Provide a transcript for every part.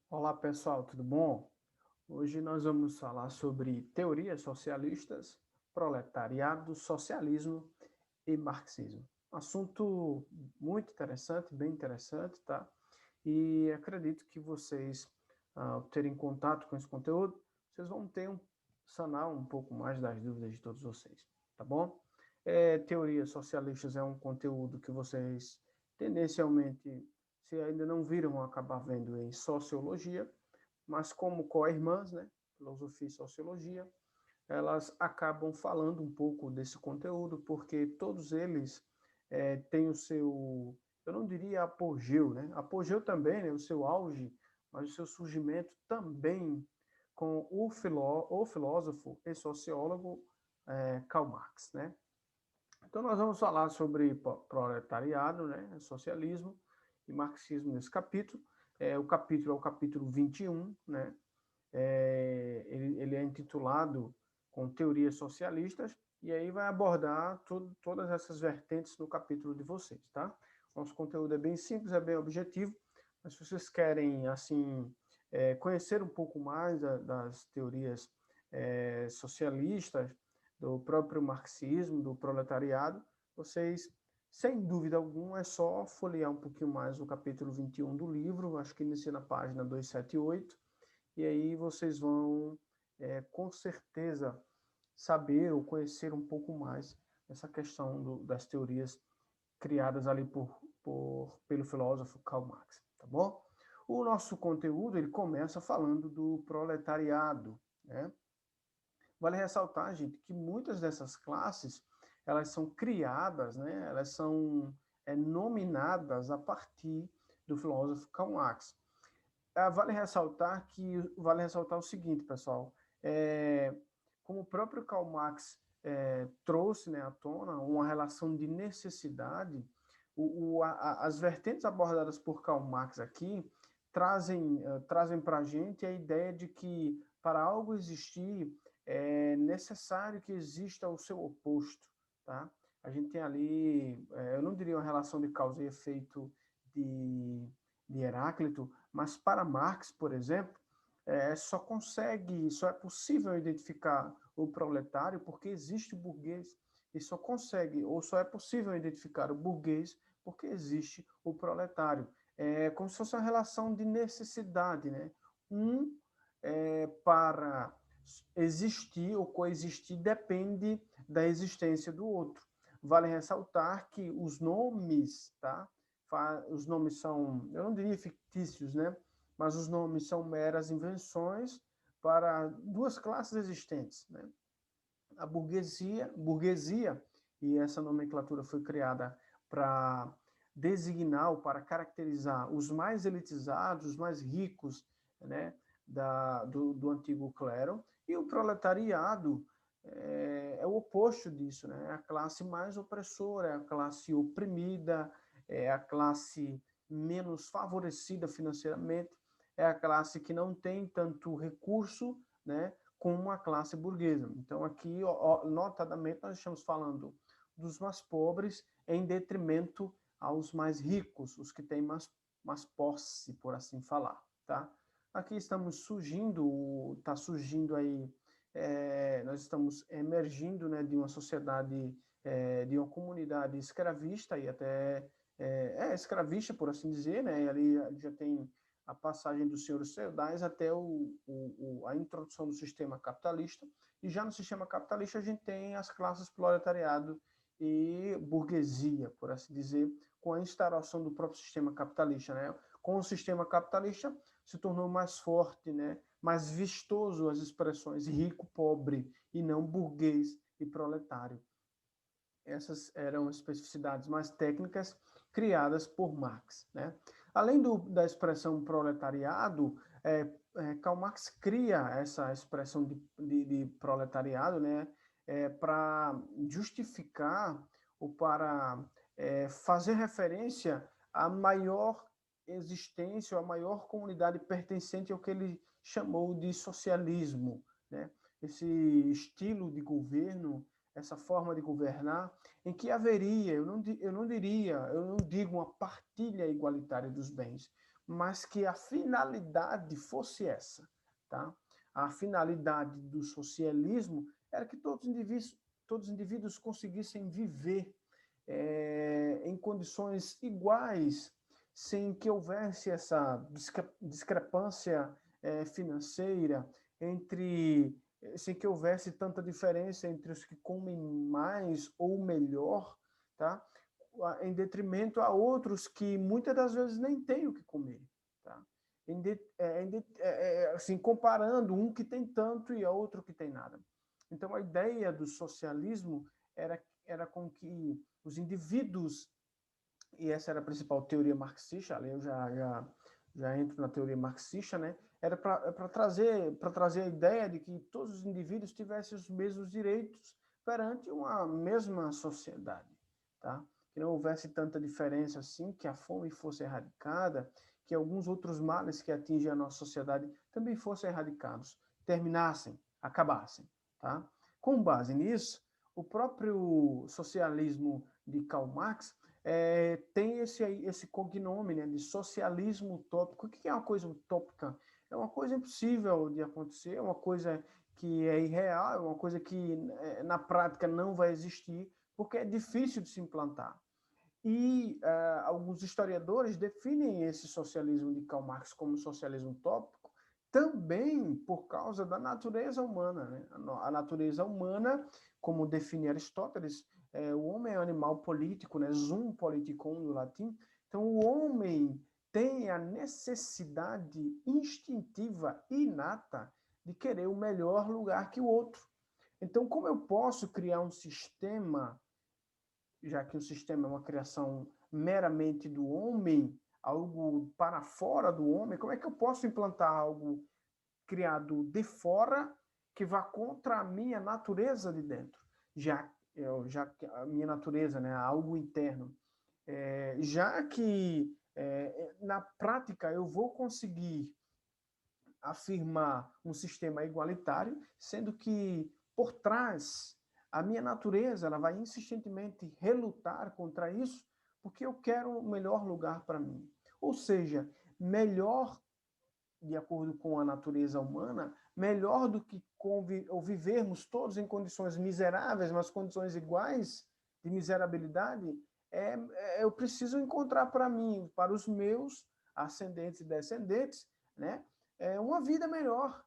Olá pessoal, tudo bom? Hoje nós vamos falar sobre teorias socialistas, proletariado, socialismo e marxismo. Assunto muito interessante, bem interessante, tá? E acredito que vocês, ao terem contato com esse conteúdo, vocês vão sanar um pouco mais das dúvidas de todos vocês, tá bom? Teorias socialistas é um conteúdo que vocês tendencialmente, se ainda não viram, vão acabar vendo em sociologia, mas como co-irmãs, né, filosofia e sociologia, elas acabam falando um pouco desse conteúdo, porque todos eles têm o seu, eu não diria apogeu, né? Apogeu também, né, o seu auge, mas o seu surgimento também com o filósofo e sociólogo Karl Marx, né? Então nós vamos falar sobre proletariado, né, socialismo e marxismo nesse capítulo. O capítulo é o capítulo 21, né? Ele é intitulado com teorias socialistas, e aí vai abordar todas essas vertentes no capítulo de vocês, tá? Nosso conteúdo é bem simples, é bem objetivo, mas se vocês querem, assim, conhecer um pouco mais das teorias socialistas, do próprio marxismo, do proletariado, vocês, sem dúvida alguma, é só folhear um pouquinho mais o capítulo 21 do livro, acho que inicia na página 278, e aí vocês vão, com certeza, saber ou conhecer um pouco mais essa questão das teorias criadas ali pelo filósofo Karl Marx, tá bom? O nosso conteúdo, ele começa falando do proletariado, né? Vale ressaltar, gente, que muitas dessas classes, elas são criadas, né? Elas são nominadas a partir do filósofo Karl Marx. Vale ressaltar o seguinte, pessoal, como o próprio Karl Marx trouxe, né, à tona uma relação de necessidade, as vertentes abordadas por Karl Marx aqui trazem para a gente a ideia de que para algo existir é necessário que exista o seu oposto, tá? A gente tem ali, eu não diria uma relação de causa e efeito de, de Heráclito, mas para Marx, por exemplo, só é possível identificar o proletário porque existe o burguês, e só é possível identificar o burguês porque existe o proletário. É como se fosse uma relação de necessidade, né? Um para existir ou coexistir depende da existência do outro. Vale ressaltar que os nomes, tá? Os nomes são, eu não diria fictícios, né? Mas os nomes são meras invenções para duas classes existentes, né? A burguesia, e essa nomenclatura foi criada para designar ou para caracterizar os mais elitizados, os mais ricos, né, do antigo clero, e o proletariado é o oposto disso, né? É a classe mais opressora, é a classe oprimida, é a classe menos favorecida financeiramente, é a classe que não tem tanto recurso, né, como a classe burguesa. Então, aqui, notadamente, nós estamos falando dos mais pobres em detrimento aos mais ricos, os que têm mais posse, por assim falar, tá? Aqui está surgindo aí, nós estamos emergindo, né, de uma sociedade, de uma comunidade escravista e até escravista, por assim dizer, né? E ali já tem a passagem dos senhores feudais até a introdução do sistema capitalista. E já no sistema capitalista a gente tem as classes proletariado e burguesia, por assim dizer, com a instauração do próprio sistema capitalista, né? Com o sistema capitalista se tornou mais forte, né? Mais vistoso as expressões rico, pobre e não burguês e proletário. Essas eram especificidades mais técnicas criadas por Marx, né? Além da expressão proletariado, Karl Marx cria essa expressão de proletariado, né, para justificar ou para fazer referência à maior existência, à maior comunidade pertencente ao que ele chamou de socialismo, né? Esse estilo de governo, essa forma de governar, em que haveria, eu não digo uma partilha igualitária dos bens, mas que a finalidade fosse essa, tá? A finalidade do socialismo era que todos os indivíduos conseguissem viver em condições iguais, sem que houvesse essa discrepância financeira entre, sem que houvesse tanta diferença entre os que comem mais ou melhor, tá? Em detrimento a outros que muitas das vezes nem têm o que comer, tá? Assim, comparando um que tem tanto e outro que tem nada. Então, a ideia do socialismo era com que os indivíduos, e essa era a principal teoria marxista, ali eu já entro na teoria marxista, né? Era para trazer a ideia de que todos os indivíduos tivessem os mesmos direitos perante uma mesma sociedade, tá? Que não houvesse tanta diferença assim, que a fome fosse erradicada, que alguns outros males que atingem a nossa sociedade também fossem erradicados, terminassem, acabassem, tá? Com base nisso, o próprio socialismo de Karl Marx tem esse cognome, né, de socialismo utópico. O que é uma coisa utópica? É uma coisa impossível de acontecer, é uma coisa que é irreal, é uma coisa que na prática não vai existir, porque é difícil de se implantar. E alguns historiadores definem esse socialismo de Karl Marx como socialismo utópico também por causa da natureza humana, né? A natureza humana, como define Aristóteles, o homem é um animal político, né? Zoom politikon no latim. Então, o homem tem a necessidade instintiva, inata, de querer o melhor lugar que o outro. Então, como eu posso criar um sistema, já que o sistema é uma criação meramente do homem, algo para fora do homem, como é que eu posso implantar algo criado de fora que vá contra a minha natureza de dentro? Já que a minha natureza, né, algo interno. Já que na prática eu vou conseguir afirmar um sistema igualitário, sendo que por trás a minha natureza ela vai insistentemente relutar contra isso, porque eu quero o melhor lugar para mim. Ou seja, melhor, de acordo com a natureza humana, melhor do que vivermos todos em condições miseráveis, mas condições iguais de miserabilidade, eu preciso encontrar para mim, para os meus ascendentes e descendentes, né, uma vida melhor,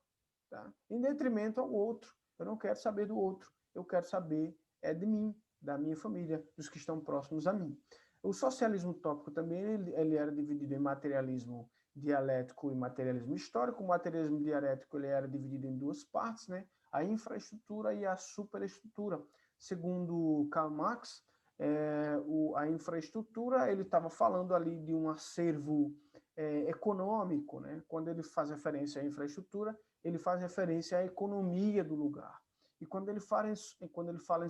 tá? Em detrimento ao outro. Eu não quero saber do outro, eu quero saber de mim, da minha família, dos que estão próximos a mim. O socialismo utópico também ele era dividido em materialismo dialético e materialismo histórico. O materialismo dialético ele era dividido em duas partes, né? A infraestrutura e a superestrutura. Segundo Karl Marx, a infraestrutura ele estava falando ali de um acervo econômico, né? Quando ele faz referência à infraestrutura, ele faz referência à economia do lugar. E quando ele fala em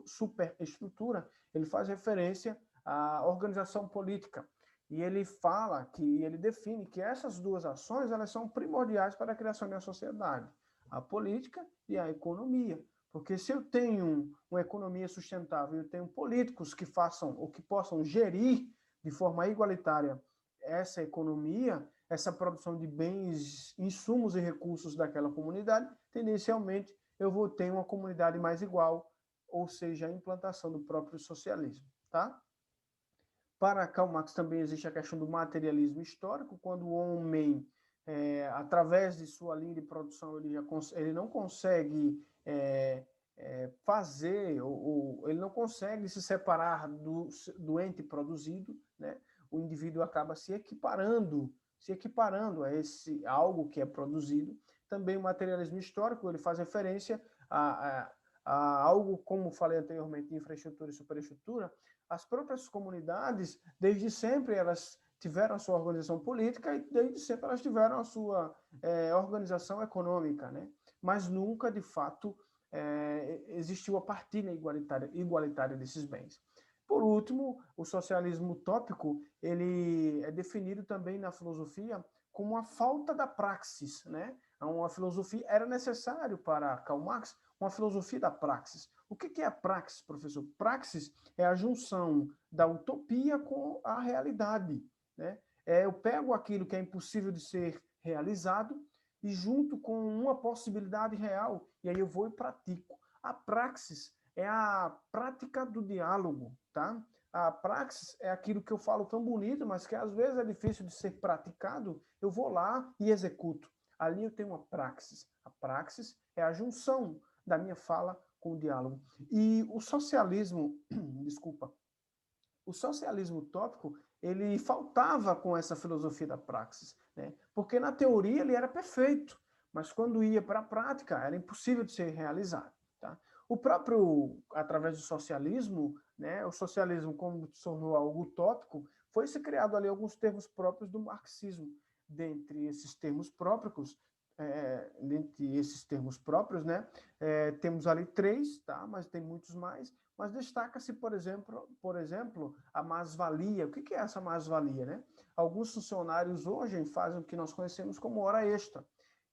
superestrutura, ele faz referência à organização política. E ele fala que ele define que essas duas ações elas são primordiais para a criação da sociedade, a política e a economia. Porque se eu tenho uma economia sustentável, eu tenho políticos que façam ou que possam gerir de forma igualitária essa economia, essa produção de bens, insumos e recursos daquela comunidade, tendencialmente eu vou ter uma comunidade mais igual, ou seja, a implantação do próprio socialismo, tá? Para Karl Marx também existe a questão do materialismo histórico, quando o homem, através de sua linha de produção, ele não consegue fazer, ou ele não consegue se separar do ente produzido, né? O indivíduo acaba se equiparando a esse algo que é produzido. Também o materialismo histórico, ele faz referência a algo, como falei anteriormente, de infraestrutura e superestrutura. As próprias comunidades, desde sempre, elas tiveram a sua organização política e desde sempre elas tiveram a sua organização econômica, né? Mas nunca, de fato, existiu a partilha igualitária desses bens. Por último, o socialismo utópico ele é definido também na filosofia como a falta da praxis, né? Uma filosofia era necessário para Karl Marx uma filosofia da praxis. O que é a praxis, professor? Praxis é a junção da utopia com a realidade, né? Eu pego aquilo que é impossível de ser realizado e junto com uma possibilidade real, e aí eu vou e pratico. A praxis é a prática do diálogo, tá? A praxis é aquilo que eu falo tão bonito, mas que às vezes é difícil de ser praticado. Eu vou lá e executo. Ali eu tenho uma praxis. A praxis é a junção da minha fala com o diálogo. E o socialismo, desculpa, o socialismo utópico, ele faltava com essa filosofia da praxis, né? Porque na teoria ele era perfeito, mas quando ia para a prática era impossível de ser realizado, tá? O próprio, através do socialismo, né, o socialismo, como se tornou algo utópico, foi se criado ali alguns termos próprios do marxismo. Dentre esses termos próprios, né, temos ali 3, tá? Mas tem muitos mais. Mas destaca-se, por exemplo, a mais-valia. O que é essa mais-valia, né? Alguns funcionários hoje fazem o que nós conhecemos como hora extra.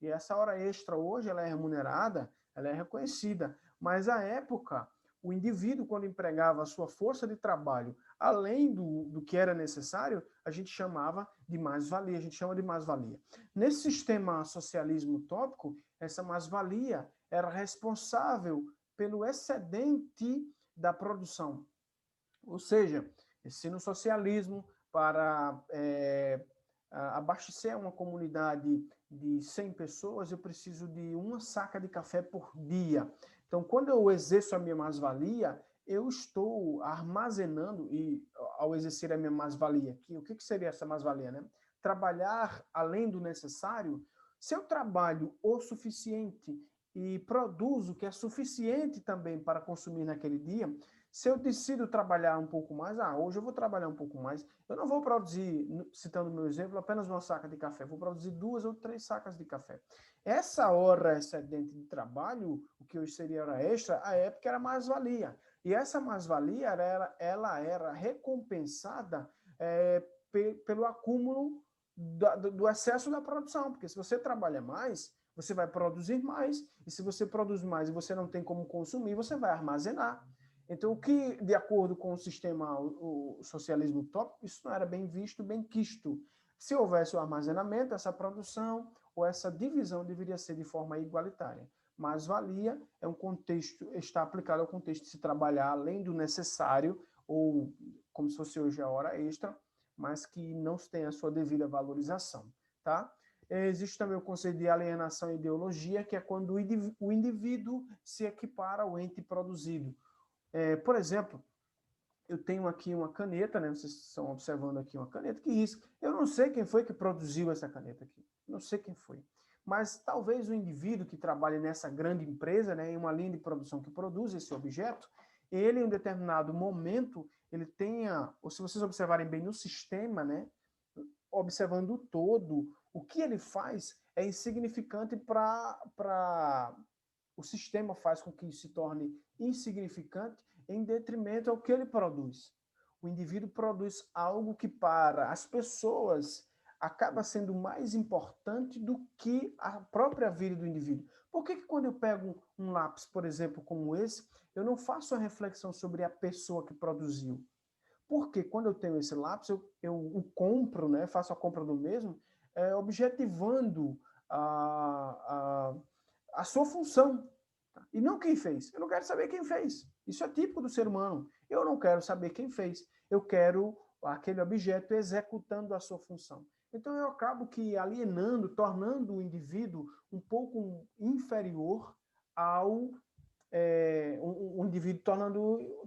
E essa hora extra hoje ela é remunerada, ela é reconhecida. Mas à época, o indivíduo, quando empregava a sua força de trabalho além do que era necessário, a gente chamava de mais-valia, a gente chama de mais-valia. Nesse sistema socialismo utópico, essa mais-valia era responsável pelo excedente da produção. Ou seja, se no socialismo, para abastecer uma comunidade de 100 pessoas, eu preciso de uma saca de café por dia. Então, quando eu exerço a minha mais-valia, eu estou armazenando, e ao exercer a minha mais-valia, o que seria essa mais-valia, né? Trabalhar além do necessário. Se eu trabalho o suficiente e produzo o que é suficiente também para consumir naquele dia, se eu decido trabalhar um pouco mais, hoje eu vou trabalhar um pouco mais, eu não vou produzir, citando o meu exemplo, apenas uma saca de café, vou produzir 2 ou 3 sacas de café. Essa hora excedente de trabalho, o que hoje seria hora extra, a época era mais-valia. E essa mais-valia, ela era recompensada pelo acúmulo do excesso da produção, porque se você trabalha mais, você vai produzir mais, e se você produz mais e você não tem como consumir, você vai armazenar. Então, o que, de acordo com o sistema, o socialismo utópico, isso não era bem visto, bem quisto. Se houvesse o armazenamento, essa produção ou essa divisão deveria ser de forma igualitária. Mais-valia é um contexto, está aplicado ao contexto de se trabalhar além do necessário, ou como se fosse hoje a hora extra, mas que não se tem a sua devida valorização, tá? Existe também o conceito de alienação e ideologia, que é quando o indivíduo se equipara ao ente produzido. Por exemplo, eu tenho aqui uma caneta, né? Vocês estão observando aqui uma caneta que risca. Eu não sei quem foi que produziu essa caneta aqui. Não sei quem foi. Mas talvez o indivíduo que trabalha nessa grande empresa, né, em uma linha de produção que produz esse objeto, ele, em um determinado momento, ele tenha, ou se vocês observarem bem no sistema, né, observando o todo, o que ele faz é insignificante para o sistema faz com que se torne insignificante em detrimento ao que ele produz. O indivíduo produz algo que para as pessoas acaba sendo mais importante do que a própria vida do indivíduo. Por que quando eu pego um lápis, por exemplo, como esse, eu não faço a reflexão sobre a pessoa que produziu? Porque quando eu tenho esse lápis, eu o compro, né, faço a compra do mesmo, objetivando a sua função. E não quem fez. Eu não quero saber quem fez. Isso é típico do ser humano. Eu não quero saber quem fez. Eu quero aquele objeto executando a sua função. Então eu acabo que alienando, tornando o indivíduo um pouco inferior ao um indivíduo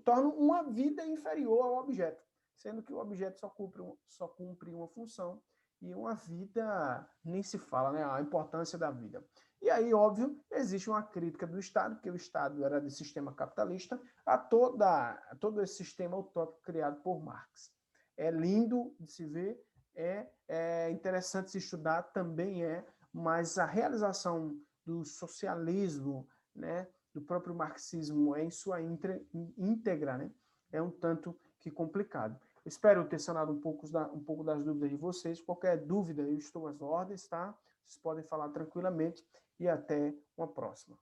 torna uma vida inferior ao objeto, sendo que o objeto só cumpre uma função e uma vida nem se fala, né? A importância da vida. E aí, óbvio, existe uma crítica do Estado, porque o Estado era de sistema capitalista, a todo esse sistema utópico criado por Marx. É lindo de se ver, é interessante de se estudar, também mas a realização do socialismo, né, do próprio marxismo em sua íntegra, né, é um tanto que complicado. Espero ter sanado um pouco das dúvidas de vocês. Qualquer dúvida, eu estou às ordens, tá? Vocês podem falar tranquilamente e até uma próxima.